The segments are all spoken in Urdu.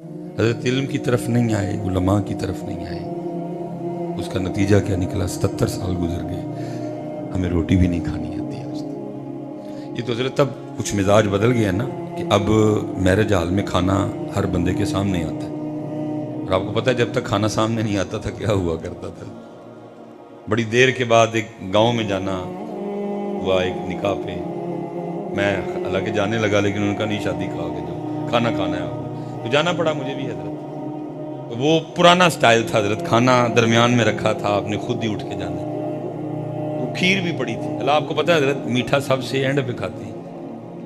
حضرت علم کی طرف نہیں آئے، علماء کی طرف نہیں آئے، اس کا نتیجہ کیا نکلا؟ 77 سال گزر گئے، ہمیں روٹی بھی نہیں کھانی آتی آج تک۔ یہ تو حضرت اب کچھ مزاج بدل گیا نا کہ اب میرج ہال میں کھانا ہر بندے کے سامنے آتا ہے، اور آپ کو پتہ ہے جب تک کھانا سامنے نہیں آتا تھا کیا ہوا کرتا تھا؟ بڑی دیر کے بعد ایک گاؤں میں جانا ہوا، ایک نکاح پہ، میں حالانکہ جانے لگا لیکن ان کا نہیں، شادی کھا کے جو کھانا کھانا ہے تو جانا پڑا مجھے بھی حضرت۔ وہ پرانا سٹائل تھا حضرت، کھانا درمیان میں رکھا تھا، آپ نے خود ہی اٹھ کے جانا۔ وہ کھیر بھی پڑی تھی، اللہ آپ کو پتہ ہے حضرت میٹھا سب سے اینڈ پہ کھاتے ہیں،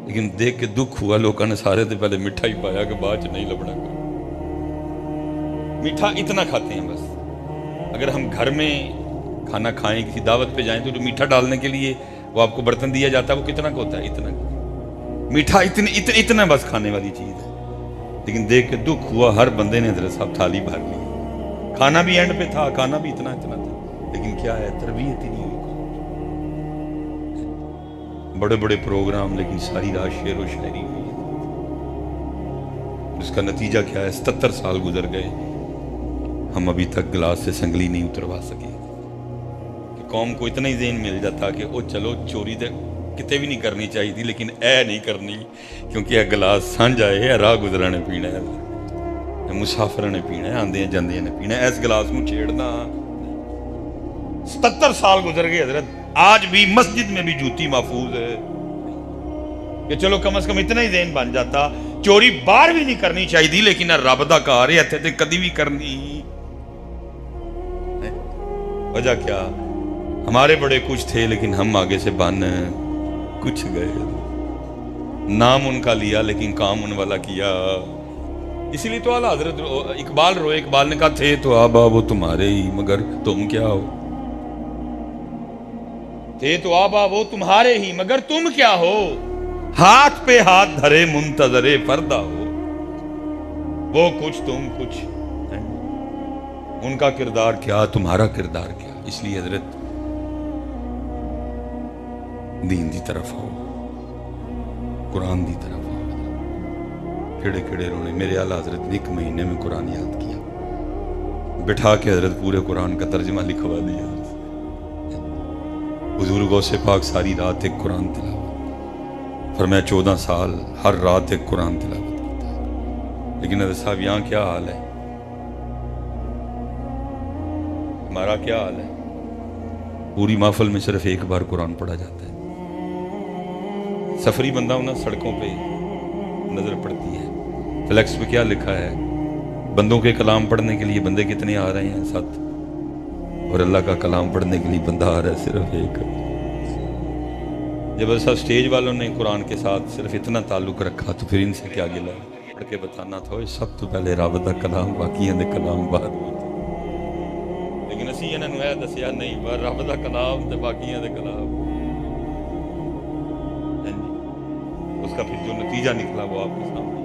لیکن دیکھ کے دکھ ہوا لوگوں نے سارے سے پہلے میٹھا ہی پایا کہ بعد نہیں لبنا کرو۔ میٹھا اتنا کھاتے ہیں بس۔ اگر ہم گھر میں کھانا کھائیں، کسی دعوت پہ جائیں تو جو میٹھا ڈالنے کے لیے وہ آپ کو برتن دیا جاتا ہے وہ کتنا کا ہوتا ہے؟ اتنا میٹھا، اتنا بس کھانے والی چیز ہے۔ لیکن دیکھ کے دکھ ہوا، ہر بندے نے حضرت صاحب تھالی بھر لی، کھانا بھی اینڈ پہ تھا، کھانا بھی اتنا تھا، لیکن کیا ہے، تربیت ہی نہیں ہوئی۔ بڑے بڑے پروگرام لیکن ساری رات شعر و شاعری ہوئی، اس کا نتیجہ کیا ہے؟ 77 سال گزر گئے، ہم ابھی تک گلاس سے سنگلی نہیں اتروا سکے۔ کہ قوم کو اتنا ہی ذہن مل جاتا کہ او چلو چوری تو کتے بھی نہیں کرنی چاہیے تھی لیکن اے نہیں کرنی، کیونکہ اے گلاس سانجھ آئے، اے راہ گزرا نے پینا ہے، اے مسافر نے پینا ہے، آندے جاندے نے پینا ہے، اس گلاس کو چھیڑنا۔ 77 سال گزر گئے حضرت، آج بھی مسجد میں بھی جوتی محفوظ ہے کہ چلو کم از کم اتنا ہی ذہن بن جاتا، چوری باہر بھی نہیں کرنی چاہیے تھی لیکن رب دا کار ہے اتنے تے کدی بھی کرنی۔ وجہ کیا؟ ہمارے بڑے کچھ تھے لیکن ہم آگے سے بن کچھ گئے، نام ان کا لیا لیکن کام ان والا کیا۔ اسی لیے تو اعلیٰ حضرت اقبال روئے، اقبال نے کہا تھے تو آبا وہ تمہارے ہی مگر تم کیا ہو، تھے تو آبا وہ تمہارے ہی مگر تم کیا ہو، ہاتھ پہ ہاتھ دھرے منتظر پردہ ہو، وہ کچھ تم کچھ، ان کا کردار کیا تمہارا کردار کیا۔ اس لیے حضرت دین دی طرف ہو، قرآن دی طرف ہو۔ کھڑے کھڑے رونے، میرے اعلیٰ حضرت نے 1 مہینے میں قرآن یاد کیا، بٹھا کے حضرت پورے قرآن کا ترجمہ لکھوا دیا۔ حضور غوث پاک ساری رات ایک قرآن تلاوت، فرمایا 14 سال ہر رات ایک قرآن تلاوت کرتا ہے۔ لیکن حضرت صاحب یہاں کیا حال ہے، ہمارا کیا حال ہے؟ پوری محفل میں صرف ایک بار قرآن پڑھا جاتا ہے۔ سفری بندہ ہونا، سڑکوں پہ نظر پڑتی ہے، فلیکس پہ کیا لکھا ہے؟ بندوں کے کلام پڑھنے کے لیے بندے کتنے آ رہے ہیں؟ 7، اور اللہ کا کلام پڑھنے کے لیے بندہ آ رہا ہے صرف 1۔ جب ایسا اسٹیج والوں نے قرآن کے ساتھ صرف اتنا تعلق رکھا تو پھر ان سے کیا گلا؟ پڑھ کے بتانا تھا سب تو پہلے رب دا کلام، باقیاں دے کلام بعد میں۔ لیکن اسی انہوں نے دسیا نہیں، رب دا کلام تے باقیاں دے کلام۔ اس کا پھر جو نتیجہ نکلا وہ آپ کے سامنے،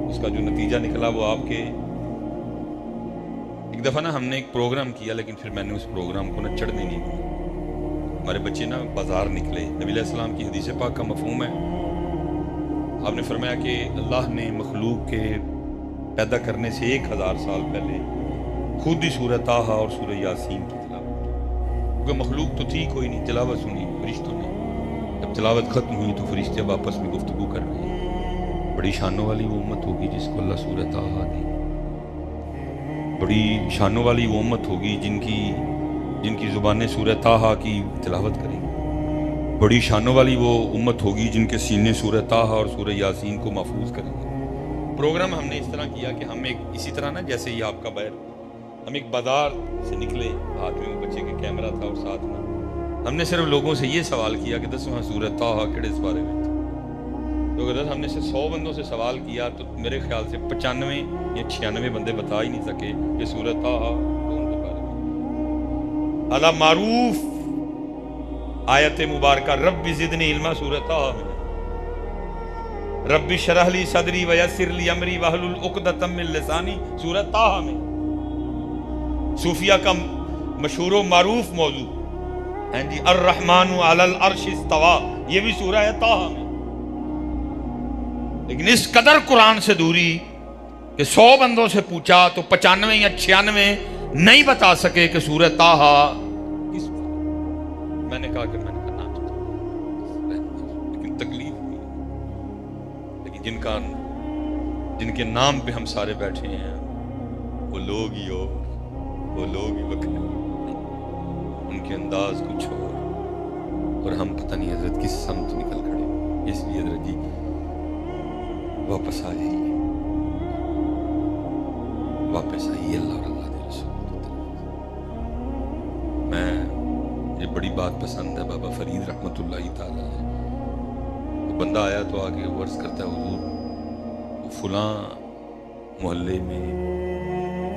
اس کا جو نتیجہ نکلا وہ آپ کے۔ ایک دفعہ نا ہم نے ایک پروگرام کیا لیکن پھر میں نے اس پروگرام کو نا چڑھنے نہیں دیا۔ ہمارے بچے نا بازار نکلے، نبی علیہ السلام کی حدیث پاک کا مفہوم ہے، آپ نے فرمایا کہ اللہ نے مخلوق کے پیدا کرنے سے 1000 سال پہلے خود ہی سورہ طٰہٰ اور سورہ یاسین کی تلاوت، کیونکہ مخلوق تو تھی کوئی نہیں، تلاوت سنی فرشتوں نے۔ جب تلاوت ختم ہوئی تو فرشتے اب آپس میں گفتگو کر رہے ہیں، بڑی شانوں والی وہ امت ہوگی جس کو اللہ سورہ طٰہٰ دے، بڑی شانوں والی وہ امت ہوگی جن کی زبانیں سورہ طٰہٰ کی تلاوت کریں گی، بڑی شانوں والی وہ امت ہوگی جن کے سینے سورہ طٰہٰ اور سورہ یاسین کو محفوظ کریں گے۔ پروگرام ہم نے اس طرح کیا کہ ہم ایک اسی طرح نا جیسے یہ آپ کا بیر، ہم ایک بازار سے نکلے، ہاتھ میں وہ بچے کے کیمرہ تھا اور ساتھ میں ہم نے صرف لوگوں سے یہ سوال کیا کہ 10واں سورہ طٰہٰ کیڑے اس بارے میں، تو اگر ہم نے سے 100 بندوں سے سوال کیا تو میرے خیال سے 95 یا 96 بندے بتا ہی نہیں سکے کہ سورہ طٰہٰ کون کے بارے میں۔ اعلیٰ معروف آیت مبارکہ رب زدنی علما سورہ طٰہٰ میں، رب اشرح لی صدری ویسر لی امری واحلل عقدۃ من لسانی سورہ طٰہٰ میں۔ صوفیہ کا مشہور و معروف موضوع ہیں جی، الرحمن علی العرش استویٰ، یہ بھی سورہ ہے طٰہٰ میں۔ لیکن اس قدر قرآن سے دوری کہ 100 بندوں سے پوچھا تو 95 یا 96 نہیں بتا سکے کہ سورہ طٰہٰ کس، میں نے کہا نام لیکن تکلیف ہوئی، لیکن جن کے نام پہ ہم سارے بیٹھے ہیں وہ لوگ ہی ہو، وہ لوگ ہی وکھرے، ان کے انداز کچھ اور ہم پتہ نہیں حضرت کس سمت نکل کھڑے۔ اس لیے حضرت جی واپس آ جائیے، واپس آئیے اللہ اور اللہ کے رسول۔ میں یہ بڑی بات پسند ہے بابا فرید رحمۃ اللہ تعالی علیہ، بندہ آیا تو آگے عرض کرتا ہے حضور فلاں محلے میں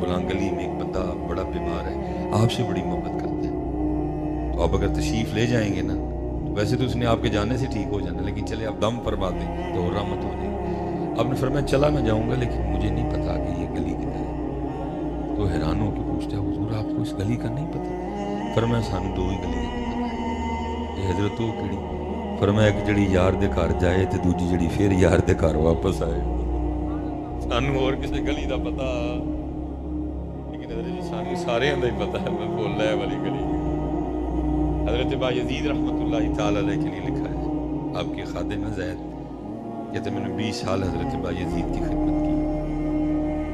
فلاں گلی میں ایک بندہ بڑا بیمار ہے، آپ سے بڑی محبت کرتا ہے، تو آپ اگر تشریف لے جائیں گے نا، ویسے تو اس نے آپ کے جانے سے ٹھیک ہو جانا، لیکن چلے آپ دم فرما دیں تو رحمت ہو جائے گی۔ آپ نے فرمایا چلا میں جاؤں گا لیکن مجھے نہیں پتا کہ یہ گلی کدھر ہے۔ تو حیران ہو کے پوچھتا ہے حضور آپ کو اس گلی کا نہیں پتا؟ فرمایا سانو 2 ہی گلی کا پتا ہے۔ یہ حضرت وہ کیڑی؟ فرمایا ایک جڑی یار دے گھر جائے تے دوجی جڑی پھر یار دے گھر واپس آئے۔ سانو اور کسی گلی دا پتا، لیکن حضرت جی سانو سارے دا ہی پتا ہے، میں بول رہا ہے والی گلی۔ حضرت بایزید رحمۃ اللہ تعالی علیہ کے لیے لکھا ہے، آپ کے خادم زید کہتے میں نے 20 سال حضرت بایزید کی خدمت کی۔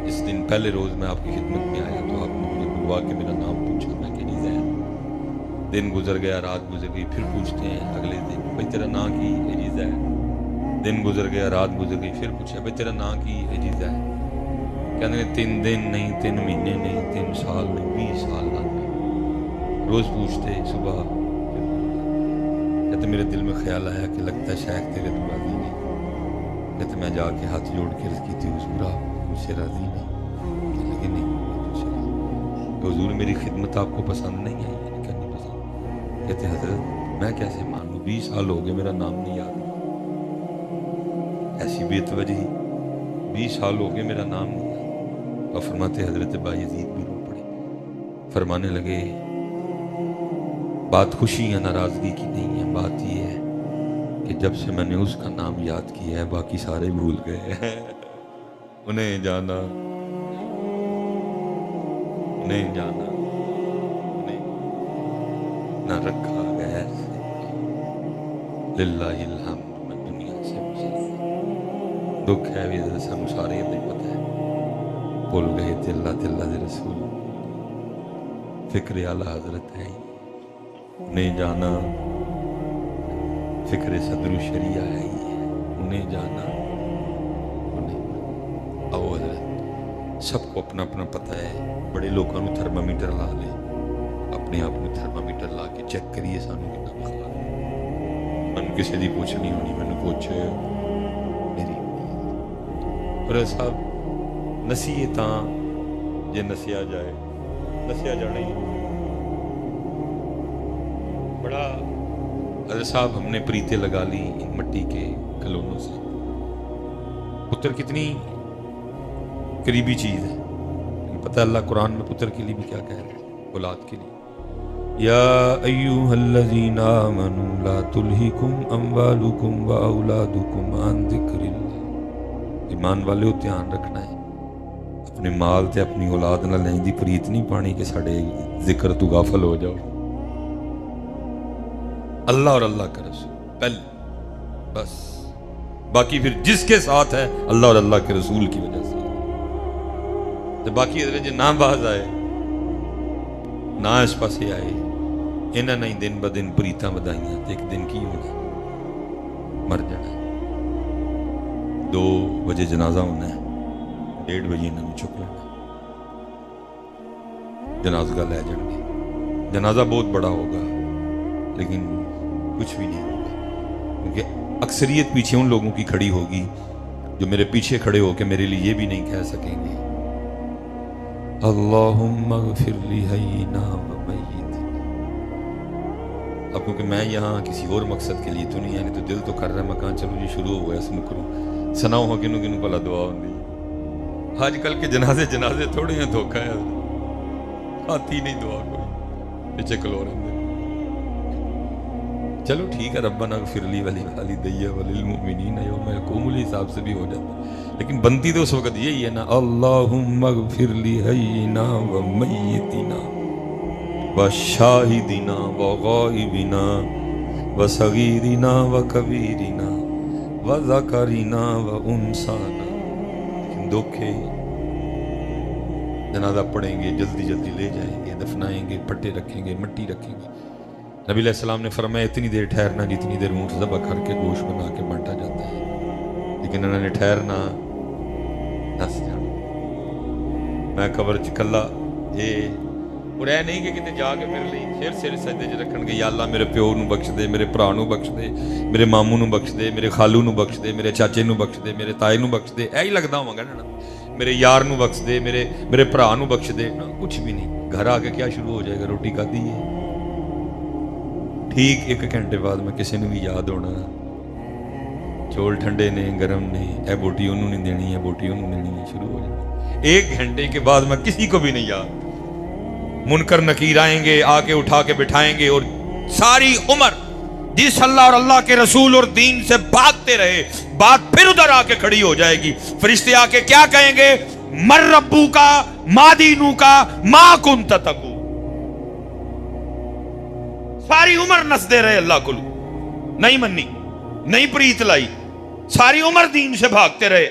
اس دن پہلے روز میں آپ کی خدمت میں آیا تو آپ نے مجھے بلوا کے میرا نام پوچھا، میں کہ نہیں زید۔ دن گزر گیا، رات گزر گئی، پھر پوچھتے ہیں اگلے دن بھائی تیرا نام کی ہے جی زید۔ دن گزر گیا، رات گزر گئی، پھر پوچھا بھائی تیرا نام کی ہے جی زید۔ کہتے ہیں 3 دن نہیں، 3 مہینے نہیں، 3 سال نہیں، 20 سال لگ گئے۔ روز پوچھتے صبح، کہتے میرے دل میں خیال آیا کہ لگتا ہے شیخ تیرے تو راضی نہیں۔ کہتے میں جا کے ہاتھ جوڑ کے عرض کی تھی حضور آپ مجھ سے راضی نہیں؟ کہنے لگے نہیں میں تجھ سے راضی۔ کہ حضور میری خدمت آپ کو پسند نہیں آئی؟ میں نے کہا نہیں پسند۔ کہتے حضرت میں کیسے مانوں، 20 سال ہو گئے میرا نام نہیں یاد، ایسی بے توجہی، 20 سال ہو گئے میرا نام نہیں یاد۔ اور فرماتے حضرت بایزید بھی رو پڑے، فرمانے لگے بات خوشی یا ناراضگی کی نہیں ہے، بات یہ ہے کہ جب سے میں نے اس کا نام یاد کیا ہے باقی سارے بھول گئے ہیں۔ انہیں جانا، انہیں جانا، انہیں نہ رکھا غیر سے، للہ الحمد میں دنیا سے مسلم۔ دکھ ہے بھی حضرت ہم سارے نہیں پتہ ہے، بھول گئے تھے اللہ تلہ دے رسول، فکر اعلیٰ حضرت ہے انہیں جانا، فکر صدر و شریعہ ہے ہی ہے انہیں جانا، انہیں آؤ حضرت سب کو اپنا اپنا پتہ ہے۔ بڑے لوگوں نے تھرمامیٹر لا لے، اپنے آپ نے تھرمامیٹر لا کے چیک کریے سانو کتنا بخار ہے۔ میں نے کسی دی پوچھنی ہونی، میں نے پوچھ میری اور صاحب نسیے تاں جے نسیا جائے، نسیا جانا ہی بڑا۔ حضرت صاحب ہم نے پریتے لگا لی ان مٹی کے کھلونوں سے۔ پتر کتنی قریبی چیز ہے، پتہ اللہ قرآن میں پتر کے لیے بھی کیا کہہ رہے ہیں، اولاد کے لیے، یا ایھا الذین آمنوا لا تلہکم اموالکم واولادکم عن ذکر اللہ۔ ایمان والے دھیان رکھنا ہے، اپنے مال تے اپنی اولاد نہ لین دی پریت نہیں پانی کہ ساڈے ذکر تو غافل ہو جاؤ۔ اللہ اور اللہ کا رسول پہلے، بس باقی پھر جس کے ساتھ ہے اللہ اور اللہ کے رسول کی وجہ سے۔ تو باقی حضرت جی نہ باز آئے نہ اس پاسے آئے، انہاں نہیں دن ب دن پریتاں بدائیاں، تو ایک دن کی ہونا مر جانا ہے۔ 2 بجے جنازہ ہونا ہے، 1:30 بجے انہوں نے چک لینا، جنازگاہ لے جان گے۔ جنازہ بہت بڑا ہوگا لیکن کچھ بھی نہیں ہوگا، کیونکہ اکثریت پیچھے ان لوگوں کی کھڑی ہوگی جو میرے پیچھے کھڑے ہو کے میرے لیے یہ بھی نہیں کہہ سکیں گے اللہم اغفر لی حینا و میتنا۔ اب کیونکہ میں یہاں کسی اور مقصد کے لیے تو نہیں ہے، تو دل تو کر رہا ہے میں کہاں چلو جی شروع ہوا اس مکروں سناؤ ہو کنوں کنوں بھلا دعا ہوندی۔ آج کل کے جنازے تھوڑے ہیں، دھوکہ ہے، آتی نہیں دعا کوئی، پیچھے کلو رہے چلو ٹھیک ہے ربنا اغفر لی ولوالدی وللمؤمنین یوم یقوم الحساب سے بھی ہو جاتا ہے، لیکن بنتی تو اس وقت یہی ہے نا، اللہم اغفر لی حینا و میتنا و شاہدنا و غائبنا و صغیرنا و کبیرنا و ذکرنا و انسانا۔ لیکن دھوکے، جنازہ پڑھیں گے، جلدی جلدی لے جائیں گے، دفنائیں گے، پٹے رکھیں گے، مٹی رکھیں گے۔ نبی علیہ السلام نے فرمایا اتنی دیر ٹھہرنا جتنی دیر اونٹ ذبح کر کے گوشت بنا کے بانٹا جاتا ہے، لیکن انہوں نے ٹھہرنا دس جانا۔ میں قبر چکلا اور اے نہیں کہ کتے جا کے میرے لیے سر سجدے چ رکھن گے، یا اللہ میرے پیو نو بخش دے، میرے بھرا نو بخش دے، میرے ماموں نو بخش دے، میرے خالو نو بخش دے، میرے چاچے نو بخش دے، میرے تائے نو بخش دے، ایہی لگدا ہوواں گا نا، میرے یار نو بخش دے، میرے بھرا نو بخش دے، کچھ بھی نہیں۔ گھر آ کے کیا شروع ہو جائے گا؟ روٹی کھادی ہے، ٹھیک 1 گھنٹے بعد میں کسی نے بھی یاد ہونا، چول ٹھنڈے نے، گرم نے، اے بوٹی انہوں نے دینی ہے، بوٹی انہوں نے دینی ہے، شروع ہو جائے۔ 1 گھنٹے کے بعد میں کسی کو بھی نہیں یاد۔ منکر نکیر آئیں گے، آ کے اٹھا کے بٹھائیں گے، اور ساری عمر جس اللہ اور اللہ کے رسول اور دین سے بھاگتے رہے، بات پھر ادھر آ کے کھڑی ہو جائے گی۔ فرشتے آ کے کیا کہیں گے؟ مر ربو کا، ما دینو کا، ما کنت تقول۔ ساری عمر نسدے رہے اللہ کو، نہیں منی، نہیں پریت لائی، ساری عمر دین سے بھاگتے رہے،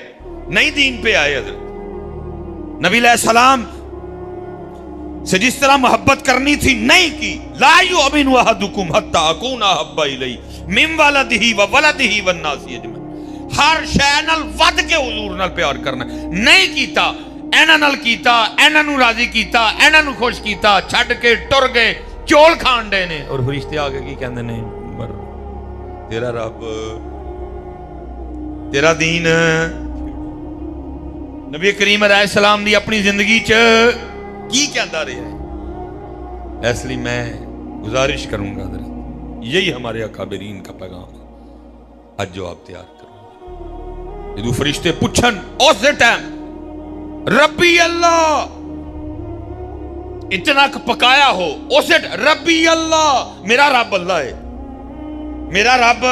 نہیں دین پہ آئے۔ حضرت نبی علیہ السلام سے جس طرح محبت کرنی تھی نہیں کی۔ لا یؤمن احدکم حتی اکون احب الیہ من ولدہ وولدہ والناس اجمعین۔ ہر شے نال ود کے حضور نال پیار کرنا نہیں کیتا، اینا نال کیتا، اینا نو راضی کیتا، اینا نو خوش کیتا، چھڈ کے ٹر گئے، چول کھان ڈے نے۔ اور فرشتے آگے کی کہندے نے؟ مر تیرا رب، تیرا دین۔ نبی کریم علیہ السلام دی اپنی زندگی چ کی کہندا رہا ہے؟ اس لیے میں گزارش کروں گا حضرت، یہی ہمارے اکابرین کا پیغام ہے، آج جو آپ تیار کرو۔ جدو فرشتے پوچھن اس ٹائم ربی اللہ اتنا پکایا ہو، اس ربی اللہ، میرا رب اللہ ہے، میرا رب،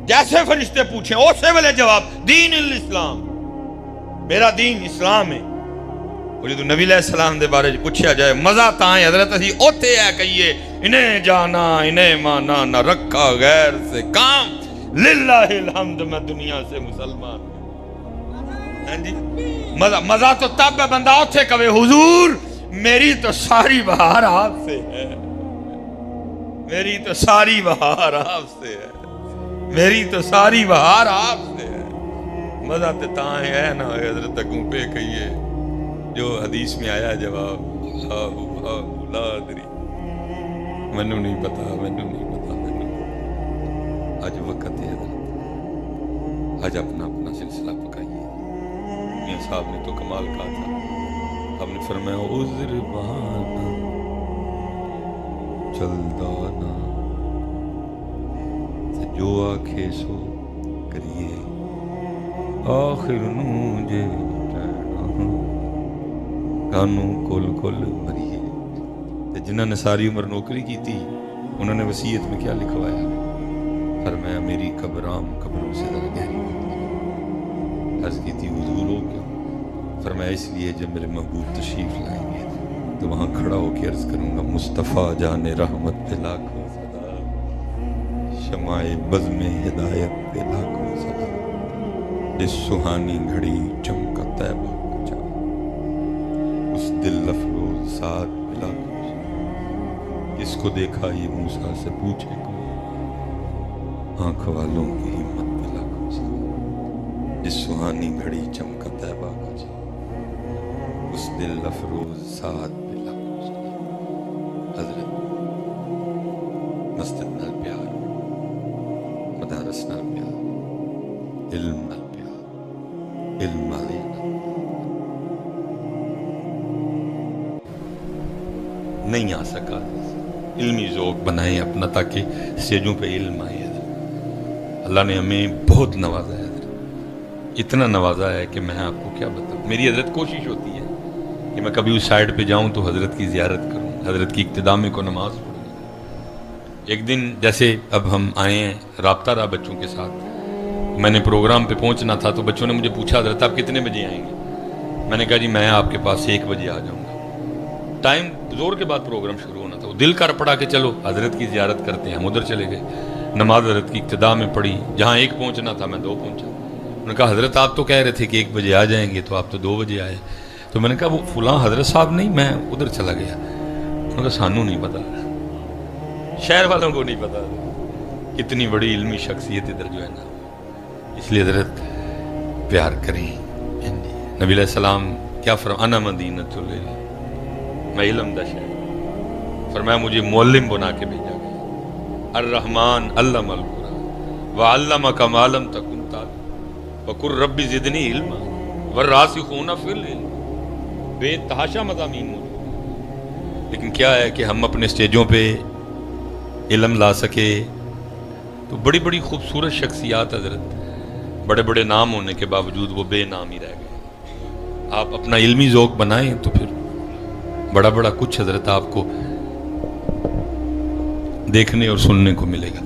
جیسے فرشتے پوچھیں اسی ویلے جواب دین الاسلام، میرا دین اسلام ہے۔ اور جدو نبی علیہ السلام دے بارے پوچھا جائے مزہ تاں ہے حضرت، اسی اوتے ہے کہیے انہیں جانا انہیں مانا نہ رکھا غیر سے کام، للہ الحمد میں دنیا سے مسلمان ہوں۔ جی مزہ تو تب ہے بندہ اوتے کہے حضور میری تو ساری بہار آپ سے ہے، میری تو ساری بہار آپ سے ہے، میری تو ساری بہار آپ سے ہے۔ مزہ تے تاں ہے نا حضرت اگوں پہ کہیے جو حدیث میں آیا جواب لا ادری، مینوں نہیں پتا، مینوں نہیں پتا، مینوں۔ آج وقت ہے حضرت، آج اپنا اپنا سلسلہ پکائیے۔ میاں صاحب نے تو کمال کہا تھا، آپ نے فرمایا عذر بہانا چلدا نا، جو آکھے سو کریے، آخر نو جے کانوں کل کل مریے۔ تے جنہاں نے ساری عمر نوکری کی تھی انہوں نے وصیت میں کیا لکھوایا؟ فرمایا میری قبر عام قبروں سے ذرا گہری ہوتی۔ عرض کی تھی حضور ہو کیا؟ فرمایا اس لیے جب میرے محبوب تشریف لائیں گے تو وہاں کھڑا ہو کے عرض کروں گا مصطفیٰ جان رحمت پہ لاکھوں صدا، شمع بزم ہدایت پہ لاکھوں صدا، جس سہانی گھڑی چمکا طیبہ اس دل افروز ساتھ ملا، جس کو دیکھا یہ موسیٰ سے پوچھے کو، آنکھ والوں کی ہمت ملا کو، جس سہانی گھڑی چمکا طیبہ کو، اس دل افروز ساتھ ملا کو۔ حضرت مسجد نال پیار، مدارس نال پیار، علم نال پیار، علم والے نہیں آ سکا۔ علمی ذوق بنائیں اپنا تاکہ سٹیجوں پہ علم آئے۔ اللہ نے ہمیں بہت نوازا ہے، اتنا نوازا ہے کہ میں آپ کو کیا بتاؤں۔ میری حضرت کوشش ہوتی ہے کہ میں کبھی اس سائڈ پہ جاؤں تو حضرت کی زیارت کروں، حضرت کی اقتداء میں کو نماز پڑھوں، ایک دن جیسے اب ہم آئے ہیں، رابطہ رہا بچوں کے ساتھ، میں نے پروگرام پہ پہنچنا تھا تو بچوں نے مجھے پوچھا حضرت آپ کتنے بجے آئیں گے؟ میں نے کہا جی میں آپ کے پاس 1 بجے آ جاؤں گا۔ ٹائم زور کے بعد پروگرام شروع ہونا تھا، دل کر پڑا کہ چلو حضرت کی زیارت کرتے ہیں، ہم ادھر چلے گئے، نماز حضرت کی ابتدا میں پڑھی، جہاں 1 پہنچنا تھا میں 2 پہنچا۔ انہوں نے کہا حضرت آپ تو کہہ رہے تھے کہ 1 بجے آ جائیں گے، تو آپ تو 2 بجے آئے۔ تو میں نے کہا وہ فلاں حضرت صاحب نہیں، میں ادھر چلا گیا۔ انہوں نے کہا سانوں نہیں پتا، شہر والوں کو نہیں پتا کتنی بڑی علمی شخصیت ادھر جو ہے نا، اس لیے حضرت پیار کریں۔ نبی علیہ السلام کیا فرمایا؟ انا مدینۃ العلم، میں علم دا شہر۔ فرمایا مجھے معلم بنا کے بھیجا گیا۔ الرحمن علم القرآن وعلمک ما لم تکن تعلم وقل رب زدنی علما والراسخون فی العلم۔ بے تحاشا مضامین موجود ہیں، لیکن کیا ہے کہ ہم اپنے سٹیجوں پہ علم لا سکے تو بڑی بڑی خوبصورت شخصیات حضرت، بڑے بڑے نام ہونے کے باوجود وہ بے نام ہی رہ گئے۔ آپ اپنا علمی ذوق بنائیں تو پھر بڑا بڑا کچھ حضرت آپ کو دیکھنے اور سننے کو ملے گا۔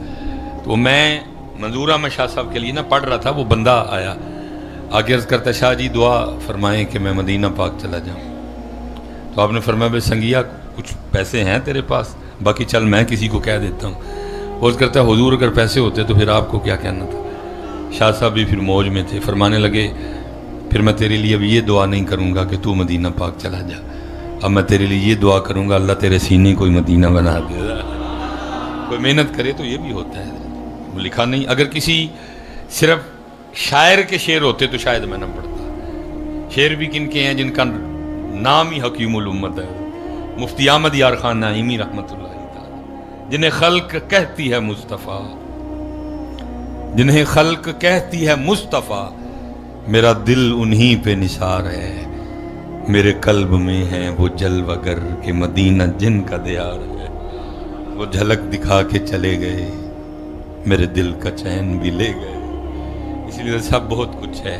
تو میں منظور احمد شاہ صاحب کے لیے نہ پڑھ رہا تھا، وہ بندہ آیا آگے عرض کرتا شاہ جی دعا فرمائیں کہ میں مدینہ پاک چلا جاؤں۔ تو آپ نے فرمایا بے سنگیا کچھ پیسے ہیں تیرے پاس؟ باقی چل میں کسی کو کہہ دیتا ہوں۔ عرض کرتا حضور اگر پیسے ہوتے تو پھر آپ کو کیا کہنا تھا؟ شاہ صاحب بھی پھر موج میں تھے، فرمانے لگے پھر میں تیرے لیے اب یہ دعا نہیں کروں گا کہ تو مدینہ پاک چلا جا، اب میں تیرے لیے یہ دعا کروں گا اللہ تیرے سینے کوئی مدینہ بنا دے۔ کوئی محنت کرے تو یہ بھی ہوتا ہے، وہ لکھا نہیں۔ اگر کسی صرف شاعر کے شعر ہوتے تو شاید میں نہ پڑھتا۔ شعر بھی کن کے ہیں جن کا نام ہی حکیم الامت ہے؟ مفتی احمد یار خان نعیمی رحمۃ اللہ تعالی، جنہیں خلق کہتی ہے مصطفیٰ، جنہیں خلق کہتی ہے مصطفیٰ، میرا دل انہی پہ نثار ہے، میرے قلب میں ہے وہ جلوہ گر کہ مدینہ جن کا دیار ہے۔ وہ جھلک دکھا کے چلے گئے، میرے دل کا چین بھی لے گئے۔ اس لیے سب بہت کچھ ہے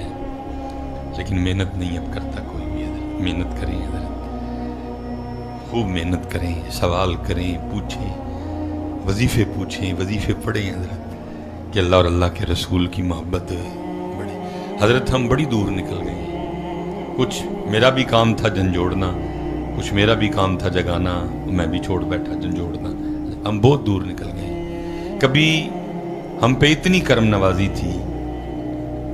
لیکن محنت نہیں اب کرتا کوئی بھی۔ حضرت محنت کریں، حضرت خوب محنت کریں، سوال کریں، پوچھیں، وظیفے پوچھیں، وظیفے پڑھیں حضرت، کہ اللہ اور اللہ کے رسول کی محبت بڑھے۔ حضرت ہم بڑی دور نکل گئے، کچھ میرا بھی کام تھا جھنجھوڑنا، کچھ میرا بھی کام تھا جگانا، میں بھی چھوڑ بیٹھا جھنجھوڑنا۔ ہم بہت دور نکل گئے۔ کبھی ہم پہ اتنی کرم نوازی تھی،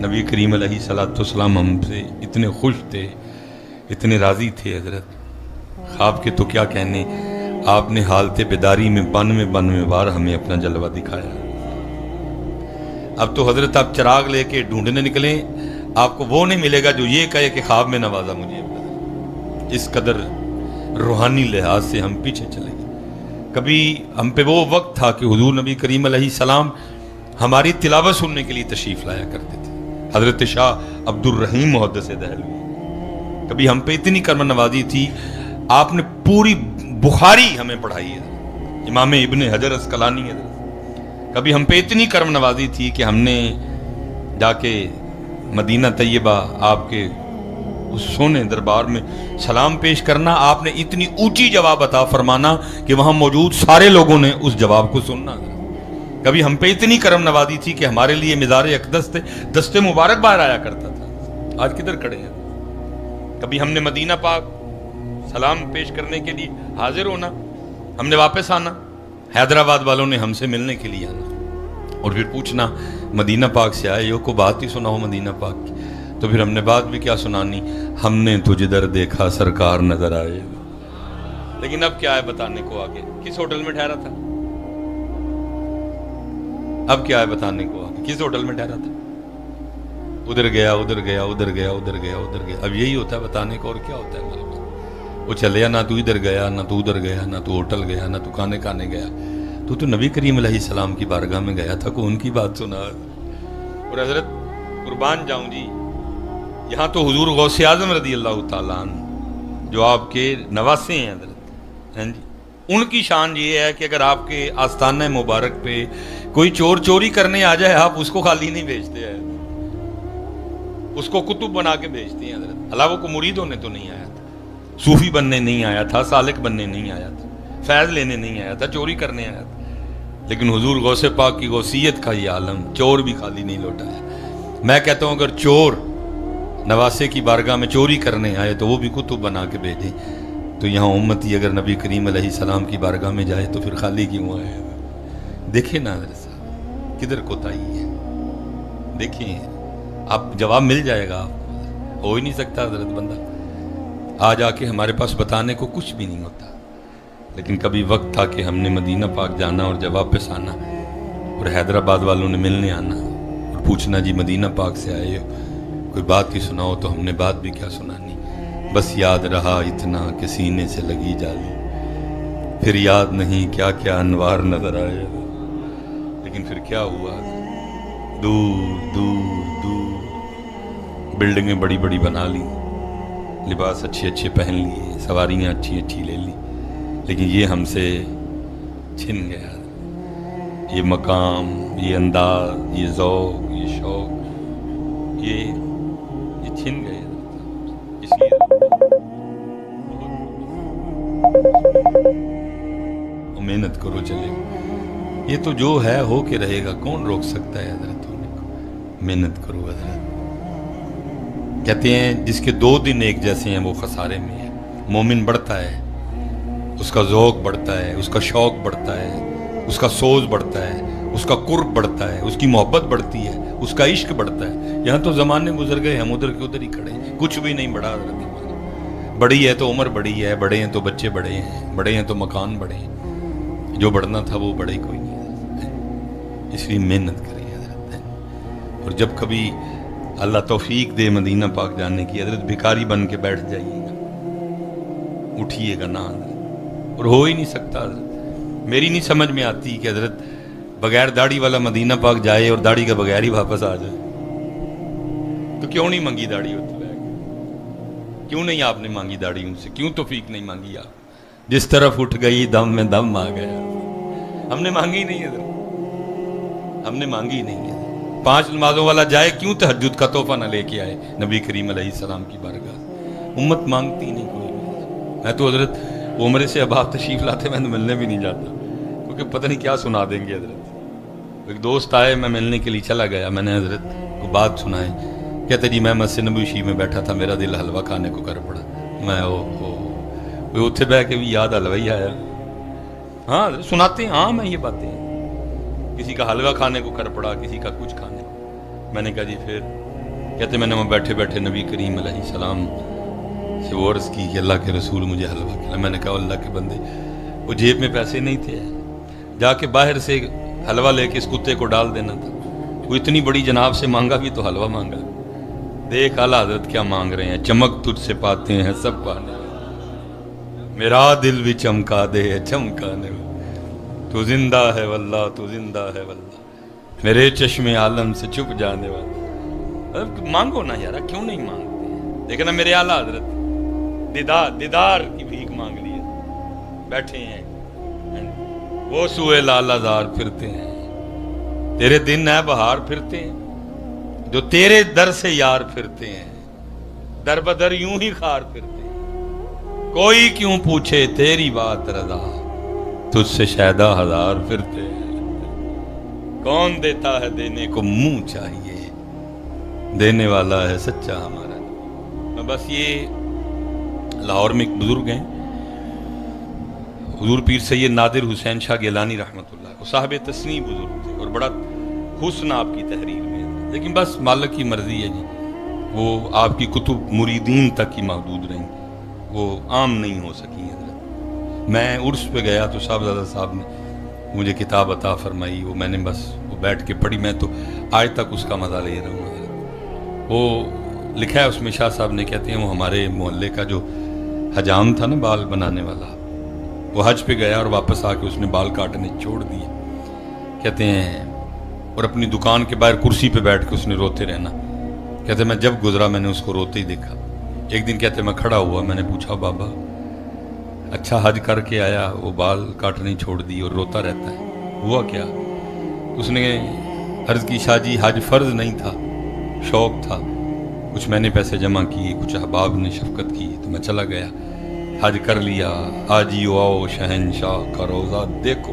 نبی کریم علیہ الصلوۃ والسلام ہم سے اتنے خوش تھے، اتنے راضی تھے حضرت، خواب کے تو کیا کہنے۔ آپ نے حالت بیداری میں 92 بار ہمیں اپنا جلوہ دکھایا۔ اب تو حضرت آپ چراغ لے کے ڈھونڈنے نکلیں، آپ کو وہ نہیں ملے گا جو یہ کہے کہ خواب میں نوازا مجھے۔ اس قدر روحانی لحاظ سے ہم پیچھے چلے گئے۔ کبھی ہم پہ وہ وقت تھا کہ حضور نبی کریم علیہ السلام ہماری تلاوت سننے کے لیے تشریف لایا کرتے تھے، حضرت شاہ عبد الرحیم محدث دہلوی۔ کبھی ہم پہ اتنی کرم نوازی تھی، آپ نے پوری بخاری ہمیں پڑھائی ہے، امام ابن حجر اسقلانی حضرت۔ کبھی ہم پہ اتنی کرم نوازی تھی کہ ہم نے جا کے مدینہ طیبہ آپ کے اس سونے دربار میں سلام پیش کرنا، آپ نے اتنی اونچی جواب عطا فرمانا کہ وہاں موجود سارے لوگوں نے اس جواب کو سننا۔ کبھی ہم پہ اتنی کرم نوازی تھی کہ ہمارے لیے مزار اقدس سے دست مبارک باہر آیا کرتا تھا، آج کدھر کھڑے ہیں۔ کبھی ہم نے مدینہ پاک سلام پیش کرنے کے لیے حاضر ہونا، ہم نے واپس آنا، حیدرآباد والوں نے ہم سے ملنے کے لیے آنا اور پھر پوچھنا مدینہ پاک سے آئے ہو، کو بات ہی سنا ہو مدینہ پاک کی۔ تو پھر ہم نے بات بھی کیا سنانی، ہم نے تجھ در دیکھا سرکار نظر آئے۔ لیکن اب کیا ہے بتانے کو آگے، کس ہوٹل میں ٹھہرا تھا؟ اب کیا ہے بتانے کو آگے، کس ہوٹل میں ٹھہرا تھا؟ ادھر گیا، ادھر گیا، ادھر گیا، ادھر گیا، ادھر گیا۔ اب یہی ہوتا ہے بتانے کو، اور کیا ہوتا ہے ہمارے پاس؟ وہ چلے نہ تو ادھر گیا، نہ تو ادھر گیا، نہ تو ہوٹل گیا، نہ تو کھانے گیا، تو نبی کریم علیہ السلام کی بارگاہ میں گیا تھا، کو ان کی بات سنا۔ اور حضرت قربان جاؤں جی، یہاں تو حضور غوث اعظم رضی اللہ تعالیٰ عنہ جو آپ کے نواسے ہیں حضرت، ہیں جی، ان کی شان یہ ہے کہ اگر آپ کے آستانہ مبارک پہ کوئی چور چوری کرنے آ جائے، آپ اس کو خالی نہیں بھیجتے ہیں، اس کو کتب بنا کے بھیجتے ہیں حضرت۔ علاوہ کو مرید ہونے تو نہیں آیا تھا، صوفی بننے نہیں آیا تھا، سالک بننے نہیں آیا تھا، فیض لینے نہیں آیا تھا، چوری کرنے آیا تھا۔ لیکن حضور غوث پاک کی غوثیت کا یہ عالم چور بھی خالی نہیں لوٹا ہے۔ میں کہتا ہوں اگر چور نواسے کی بارگاہ میں چوری کرنے آئے تو وہ بھی کتب بنا کے بھیجیں، تو یہاں امتی اگر نبی کریم علیہ السلام کی بارگاہ میں جائے تو پھر خالی کیوں آئے؟ دیکھیں نا حضرت صاحب کدھر کوتاہی ہے، دیکھیں آپ جواب مل جائے گا، آپ ہو ہی نہیں سکتا حضرت بندہ آ جا کے ہمارے پاس بتانے کو کچھ بھی نہیں ہوتا، لیکن کبھی وقت تھا کہ ہم نے مدینہ پاک جانا اور جب واپس آنا اور حیدرآباد والوں نے ملنے آنا اور پوچھنا جی مدینہ پاک سے آئے ہو، کوئی بات ہی سناؤ، تو ہم نے بات بھی کیا سنانی، بس یاد رہا اتنا کہ سینے سے لگی جالی، پھر یاد نہیں کیا کیا انوار نظر آئے، لیکن پھر کیا ہوا، دور دور دور بلڈنگیں بڑی بڑی بنا لی، لباس اچھے اچھے پہن لیے، سواریاں اچھی اچھی لے لی، لیکن یہ ہم سے چھن گیا، یہ مقام، یہ انداز، یہ ذوق، یہ شوق، یہ چھن گئے، اس لیے محنت کرو چلے، یہ تو جو ہے ہو کے رہے گا، کون روک سکتا ہے حضرت ہونے کو، محنت کرو حضرت۔ کہتے ہیں جس کے 2 دن ایک جیسے ہیں وہ خسارے میں ہے، مومن بڑھتا ہے، اس کا ذوق بڑھتا ہے، اس کا شوق بڑھتا ہے، اس کا سوز بڑھتا ہے، اس کا قرب بڑھتا ہے، اس کی محبت بڑھتی ہے، اس کا عشق بڑھتا ہے۔ یہاں تو زمانے گزر گئے، ہم ادھر کے ادھر ہی کھڑے ہیں، کچھ بھی نہیں بڑھا حضرت۔ بڑی ہے تو عمر بڑی ہے، بڑے ہیں تو بچے بڑے ہیں، بڑے ہیں تو مکان بڑے ہیں، جو بڑھنا تھا وہ بڑے کوئی نہیں حضرت، اس لیے محنت کریں حضرت۔ اور جب کبھی اللہ توفیق دے مدینہ پاک جانے کی، حضرت بھکاری بن کے بیٹھ جائیے گا، اٹھیے گا نا حضرت، اور ہو ہی نہیں سکتا حضرت۔ میری نہیں سمجھ میں آتی کہ حضرت بغیر داڑھی والا مدینہ پاک جائے اور داڑھی کا بغیر ہی واپس آ جائے، تو کیوں نہیں مانگی داڑھی ہوتی ہے؟ کیوں نہیں آپ نے مانگی داڑھی ان سے؟ کیوں توفیق نہیں مانگی آپ؟ جس طرف اٹھ گئی دم میں دم آ گیا، ہم نے مانگی نہیں حضرت، ہم نے مانگی نہیں ہے۔ 5 نمازوں والا جائے کیوں تہجد کا تحفہ نہ لے کے آئے نبی کریم علیہ السلام کی بارگاہ؟ امت مانگتی نہیں کوئی۔ میں تو حضرت عمرے سے اب آپ تشریف لاتے میں تو ملنے بھی نہیں جاتا، کیونکہ پتہ نہیں کیا سنا دیں گے حضرت۔ ایک دوست آئے، میں ملنے کے لیے چلا گیا، میں نے حضرت کو بات سنائے، کہتے جی میں مسجد نبوی میں بیٹھا تھا، میرا دل حلوہ کھانے کو کر پڑا، میں اتنے بہ کے بھی یاد حلوہ ہی آیا۔ ہاں سناتے ہیں، ہاں میں یہ باتیں، کسی کا حلوہ کھانے کو کر پڑا، کسی کا کچھ کھانے کو۔ میں نے کہا جی پھر؟ کہتے میں نے وہاں بیٹھے بیٹھے نبی کریم علیہ السلام سے وہ عرض کی کہ اللہ کے رسول مجھے حلوہ کھلا۔ میں نے کہا اللہ کے بندے، وہ جیب میں پیسے نہیں تھے، جا کے باہر سے حلوہ لے کے اس کتے کو ڈال دینا تھا، وہ اتنی بڑی جناب سے مانگا بھی تو حلوہ مانگا۔ دیکھ اعلیٰ حضرت کیا مانگ رہے ہیں، چمک تجھ سے پاتے ہیں سب پانے، میرا دل بھی چمکا دے چمکانے، تو زندہ ہے واللہ، تو زندہ ہے واللہ، میرے چشم عالم سے چھپ جانے والا۔ مانگو نا یارا، کیوں نہیں مانگتے؟ دیکھنا میرے اعلیٰ حضرت دیدار کی بھیک مانگ لی، بیٹھے ہیں وہ سوئے لالا زار پھرتے ہیں، تیرے دن ہے بہار پھرتے ہیں، جو تیرے در سے یار پھرتے ہیں، در بدر یوں ہی خار پھرتے ہیں، کوئی کیوں پوچھے تیری بات رضا، تجھ سے شیدا ہزار پھرتے ہیں، کون دیتا ہے دینے کو منہ چاہیے، دینے والا ہے سچا ہمارا۔ میں بس یہ لاہور میں ایک بزرگ ہیں حضور پیر سید نادر حسین شاہ گیلانی رحمۃ اللہ، وہ صاحب تصنیف بزرگ تھے اور بڑا حسن آپ کی تحریر میں، لیکن بس مالک کی مرضی ہے جی، وہ آپ کی کتب مریدین تک ہی محدود رہیں، وہ عام نہیں ہو سکی حضرت۔ میں عرس پہ گیا تو صاحبزادہ صاحب نے مجھے کتاب عطا فرمائی، وہ میں نے بس وہ بیٹھ کے پڑھی، میں تو آج تک اس کا مزہ لے رہا ہوں حضرت۔ وہ لکھا ہے اس میں، شاہ صاحب نے کہتے ہیں وہ ہمارے محلے کا جو حجام تھا نا بال بنانے والا، وہ حج پہ گیا اور واپس آ کے اس نے بال کاٹنے چھوڑ دیے، کہتے ہیں، اور اپنی دکان کے باہر کرسی پہ بیٹھ کے اس نے روتے رہنا، کہتے میں جب گزرا میں نے اس کو روتے ہی دیکھا۔ ایک دن کہتے میں کھڑا ہوا، میں نے پوچھا بابا اچھا حج کر کے آیا، وہ بال کاٹنے چھوڑ دی اور روتا رہتا ہے، ہوا کیا؟ اس نے عرض کی شاہ جی حج فرض نہیں تھا، شوق تھا، کچھ میں نے پیسے جمع کیے، کچھ احباب نے شفقت کی تو میں چلا گیا، حج کر لیا، آجیو آؤ شہنشاہ کا روزہ دیکھو،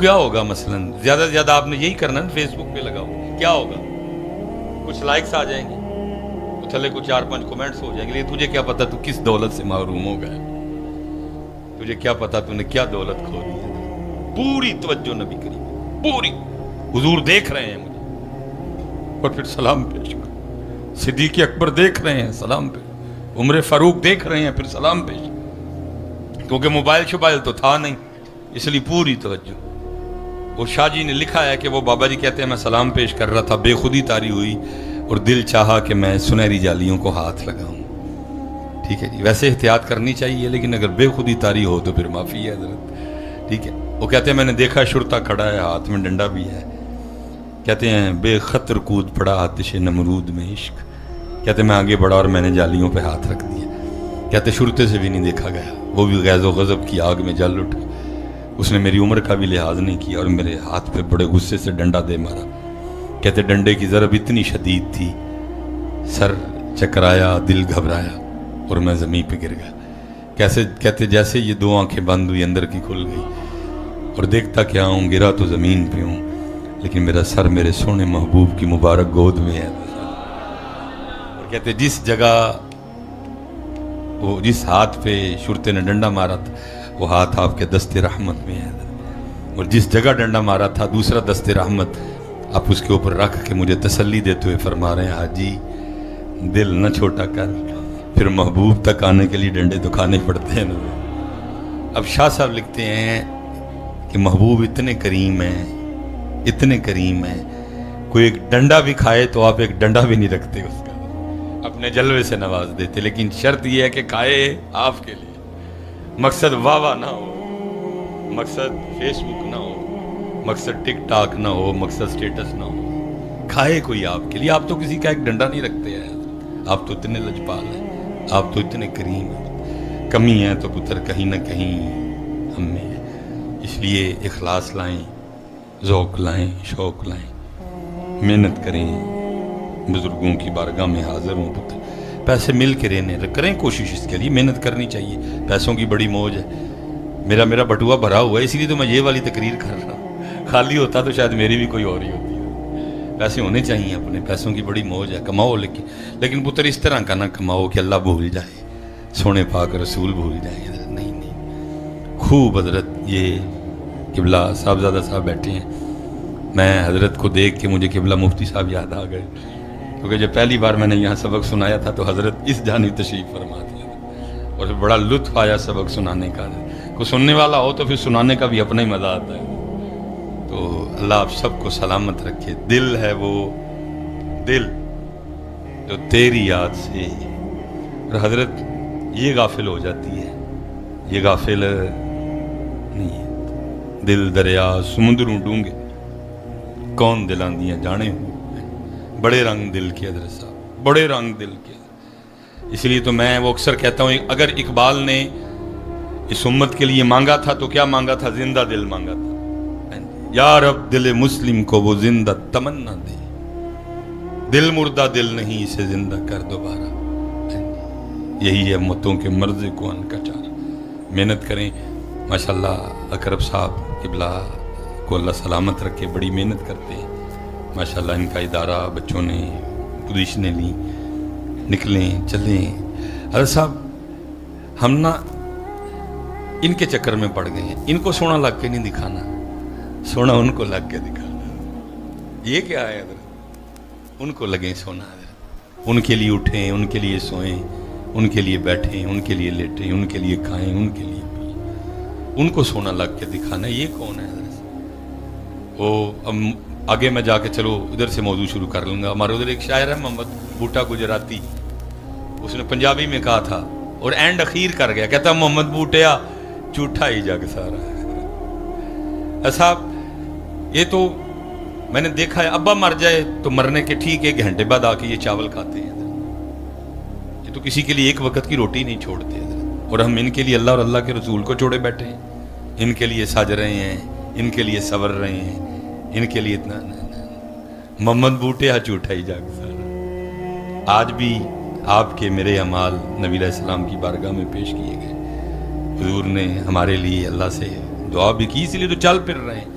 کیا ہوگا مثلاً زیادہ سے زیادہ آپ نے یہی کرنا نا، فیس بک پہ لگاؤ، کیا ہوگا؟ کچھ لائکس آ جائیں گے، تھلے کچھ 4-5 کومنٹس ہو جائیں گے، لیکن تجھے کیا پتا تو کس دولت سے محروم ہو گئے، تجھے کیا پتا تو نے کیا دولت کھو دی ہے۔ پوری توجہ نبی کریم، پوری حضور دیکھ رہے ہیں مجھے اور پھر سلام پیش کر، صدیق اکبر دیکھ رہے ہیں سلام پیش، عمر فاروق دیکھ رہے ہیں پھر سلام پیش، کیونکہ موبائل شبائل تو تھا نہیں، اس لیے پوری توجہ۔ وہ شاہ جی نے لکھا ہے کہ وہ بابا جی کہتے ہیں میں سلام پیش کر رہا تھا، بے خودی طاری ہوئی اور دل چاہا کہ میں سنہری جالیوں کو ہاتھ لگاؤں۔ ٹھیک ہے جی، ویسے احتیاط کرنی چاہیے، لیکن اگر بے خودی طاری ہو تو پھر معافی ہے حضرت۔ ٹھیک ہے، وہ کہتے ہیں میں نے دیکھا شرطہ کھڑا ہے، ہاتھ میں ڈنڈا بھی ہے، کہتے ہیں بے خطر کود پڑا آتش نمرود میں عشق، کہتے ہیں میں آگے بڑھا اور میں نے جالیوں پہ ہاتھ رکھ دیا، کہتے شرطے سے بھی نہیں دیکھا گیا، وہ بھی غیظ و غضب کی آگ میں جل اٹھا، اس نے میری عمر کا بھی لحاظ نہیں کیا اور میرے ہاتھ پہ بڑے غصے سے ڈنڈا دے مارا، کہتے ڈنڈے کی ضرب اتنی شدید تھی، سر چکرایا، دل گھبرایا اور میں زمین پہ گر گیا، کہتے جیسے یہ 2 آنکھیں بند ہوئی اندر کی کھل گئی اور دیکھتا کیا ہوں، گرا تو زمین پہ ہوں لیکن میرا سر میرے سونے محبوب کی مبارک گود میں ہے۔ اور کہتے جس جگہ وہ جس ہاتھ پہ شرطے نے ڈنڈا مارا تھا وہ ہاتھ آپ کے دست رحمت میں ہے، اور جس جگہ ڈنڈا مارا تھا دوسرا دست رحمت آپ اس کے اوپر رکھ کے مجھے تسلی دیتے ہوئے فرما رہے ہیں حاجی دل نہ چھوٹا کر، پھر محبوب تک آنے کے لیے ڈنڈے تو کھانے پڑتے ہیں نا۔ اب شاہ صاحب لکھتے ہیں کہ محبوب اتنے کریم ہیں، اتنے کریم ہیں، کوئی ایک ڈنڈا بھی کھائے تو آپ ایک ڈنڈا بھی نہیں رکھتے اس کا، اپنے جلوے سے نواز دیتے، لیکن شرط یہ ہے کہ کھائے آپ کے لیے، مقصد واہ واہ نہ ہو، مقصد فیس بک نہ ہو، مقصد ٹک ٹاک نہ ہو، مقصد سٹیٹس نہ ہو، کھائے کوئی آپ کے لیے۔ آپ تو کسی کا ایک ڈنڈا نہیں رکھتے ہیں، آپ تو اتنے لجپال ہیں، آپ تو اتنے کریم ہیں، کمی ہے تو پتر کہیں نہ کہیں ہم میں ہے، اس لیے اخلاص لائیں، ذوق لائیں، شوق لائیں، محنت کریں، بزرگوں کی بارگاہ میں حاضر ہوں پتر، پیسے مل کے رہنے کریں، کوشش اس کے لیے محنت کرنی چاہیے، پیسوں کی بڑی موج ہے، میرا بٹوا بھرا ہوا ہے، اس لیے تو میں یہ والی تقریر کر رہا ہوں، خالی ہوتا تو شاید میری بھی کوئی اور ہی ہوتی ہے، پیسے ہونے چاہیے اپنے، پیسوں کی بڑی موج ہے، کماؤ لیکن پتر اس طرح کا نہ کماؤ کہ اللہ بھول جائے، سونے پاک رسول بھول جائے، حضرت نہیں، خوب حضرت یہ قبلہ صاحبزادہ صاحب بیٹھے ہیں، میں حضرت کو دیکھ کے مجھے قبلہ مفتی صاحب یاد آ گئے، کیونکہ جب پہلی بار میں نے یہاں سبق سنایا تھا تو حضرت اس جانب تشریف فرما دیا اور بڑا لطف آیا سبق سنانے کا، کوئی سننے والا ہو تو پھر سنانے کا بھی اپنا ہی مزہ آتا ہے۔ تو اللہ آپ سب کو سلامت رکھے، دل ہے وہ دل جو تیری یاد سے، اور حضرت یہ غافل ہو جاتی ہے، یہ غافل نہیں ہے، دل دریا سمندروں ڈونگے کون دلان دیا جانے ہوں، بڑے رنگ دل کے حضرت صاحب، بڑے رنگ دل کے، اس لیے تو میں وہ اکثر کہتا ہوں اگر اقبال نے اس امت کے لیے مانگا تھا تو کیا مانگا تھا؟ زندہ دل مانگا تھا، یا رب دل مسلم کو وہ زندہ تمنا دے، دل مردہ دل نہیں اسے زندہ کر دوبارہ، یہی ہے امتوں کے مرض کو ان کا چارہ۔ محنت کریں، ماشاءاللہ اقرب صاحب قبلہ کو اللہ سلامت رکھے، بڑی محنت کرتے ہیں ماشاءاللہ، ان کا ادارہ بچوں نے پوزیشنیں لیں، نکلیں چلیں۔ حضرت صاحب ہم نا ان کے چکر میں پڑ گئے ہیں، ان کو سونا لگ کے نہیں دکھانا، سونا ان کو لگ کے دکھانا، یہ کیا ہے حضرت؟ ان کو لگیں سونا حضرت، ان کے لیے اٹھیں، ان کے لیے سوئیں، ان کے لیے بیٹھیں، ان کے لیے لیٹیں، ان کے لیے کھائیں، ان کے لیے پئیں، ان کو سونا لگ کے دکھانا، یہ کون ہے حضرت؟ وہ آگے میں جا کے چلو ادھر سے موضوع شروع کر لوں گا۔ ہمارے ادھر ایک شاعر ہے محمد بوٹا گجراتی، اس نے پنجابی میں کہا تھا اور اینڈ اخیر کر گیا، کہتا محمد بوٹیا جھوٹا ہی جگ سارا ہے۔ صاحب یہ تو میں نے دیکھا ہے، ابا مر جائے تو مرنے کے ٹھیک 1 گھنٹے بعد آ کے یہ چاول کھاتے ہیں، یہ تو کسی کے لیے 1 وقت کی روٹی نہیں چھوڑتے، اور ہم ان کے لیے اللہ اور اللہ کے رسول کو چھوڑے بیٹھے ہیں، ان کے لیے سج رہے ہیں، ان کے لیے سور رہے ہیں، ان کے لیے اتنا محمد بوٹے جھوٹا ہی جاگ سارا۔ آج بھی آپ کے میرے اعمال نبی علیہ السلام کی بارگاہ میں پیش کیے گئے، حضور نے ہمارے لیے اللہ سے دعا بھی کی، اس لیے تو چل پھر رہے ہیں،